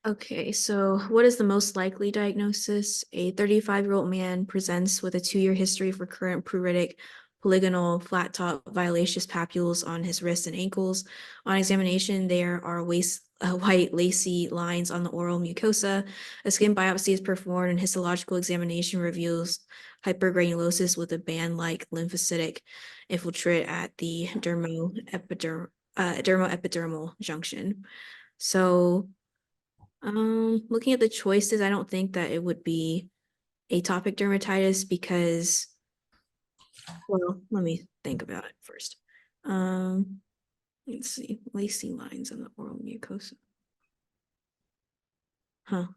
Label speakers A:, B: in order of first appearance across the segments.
A: Okay, so what is the most likely diagnosis? A 35-year-old man presents with a 2-year history of recurrent pruritic polygonal flat top violaceous papules on his wrists and ankles. On examination, there are white lacy lines on the oral mucosa. A skin biopsy is performed and histological examination reveals hypergranulosis with a band-like lymphocytic infiltrate at the dermoepidermal junction. So looking at the choices, I don't think that it would be atopic dermatitis because, well, let me think about it first. Um, let's see, lacy lines on the oral mucosa. Huh.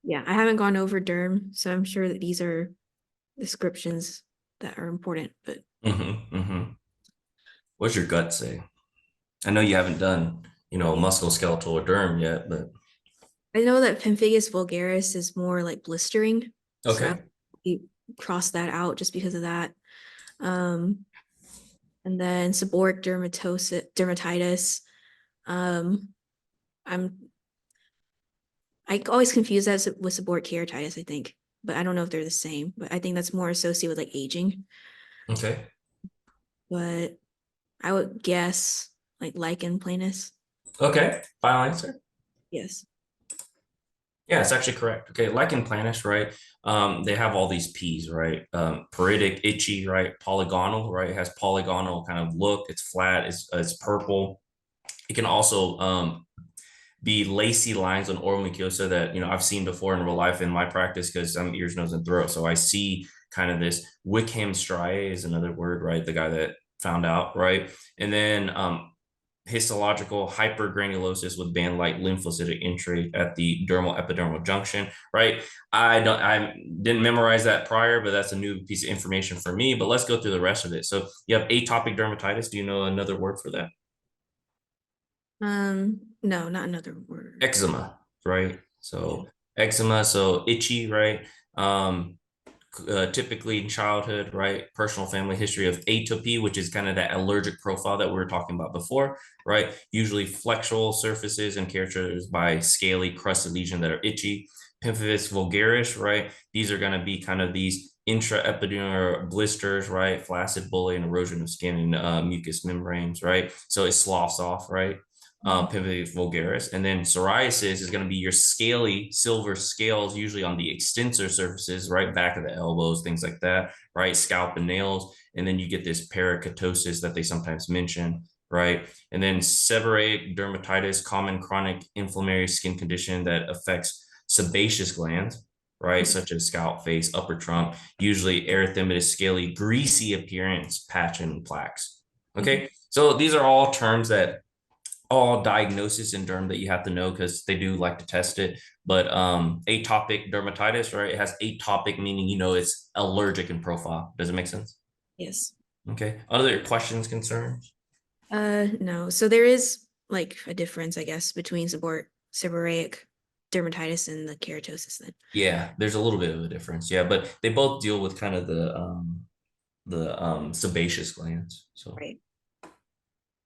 A: Yeah, I haven't gone over derm, so I'm sure that these are descriptions that are important, but
B: What's your gut say? I know you haven't done, musculoskeletal or derm yet, but
A: I know that pemphigus vulgaris is more like blistering, so
B: okay.
A: I cross that out just because of that. Um, and then seborrheic dermatitis. Um, I'm I always confuse that with seborrheic keratitis, I think, but I don't know if they're the same. But I think that's more associated with like aging.
B: Okay.
A: But I would guess like lichen planus.
B: Okay. Final answer.
A: Yes.
B: Yeah, it's actually correct. Okay, lichen planus, right? They have all these P's, right? Peritic, itchy, right? Polygonal, right? It has polygonal kind of look. It's flat. It's purple. It can also be lacy lines on oral mucosa that I've seen before in real life in my practice because I'm ears, nose, and throat. So I see kind of this Wickham striae is another word, right? The guy that found out, right? And then histological hypergranulosis with band-like lymphocytic infiltrate at the dermal epidermal junction, right? I didn't memorize that prior, but that's a new piece of information for me. But let's go through the rest of it. So you have atopic dermatitis. Do you know another word for that?
A: No, not another word.
B: Eczema, right?
A: Yeah.
B: So eczema, so itchy, right? Um, Typically in childhood, right? Personal family history of atopy, which is kind of that allergic profile that we were talking about before, right? Usually flexural surfaces and characterized by scaly crusted lesions that are itchy. Pemphigus vulgaris, right? These are going to be kind of these intraepidermal blisters, right? Flaccid bullae and erosion of skin and mucous membranes, right? So it sloughs off, right?
A: Mhm.
B: Pemphigus vulgaris. And then psoriasis is going to be your scaly silver scales, usually on the extensor surfaces, right back of the elbows, things like that, right? Scalp and nails. And then you get this perikeratosis that they sometimes mention, right? And then seborrheic dermatitis, common chronic inflammatory skin condition that affects sebaceous glands, right? Such as scalp, face, upper trunk, usually erythematous, scaly, greasy appearance, patch, and plaques.
A: Mhm.
B: Okay. So these are all terms that all diagnosis in derm that you have to know because they do like to test it. But atopic dermatitis, right? It has atopic meaning it's allergic in profile. Does it make sense?
A: Yes.
B: Okay. Other questions, concerns?
A: No. So there is like a difference, I guess, between seborrheic dermatitis and the keratosis then.
B: Yeah, there's a little bit of a difference. Yeah, but they both deal with kind of the sebaceous glands. So
A: Right.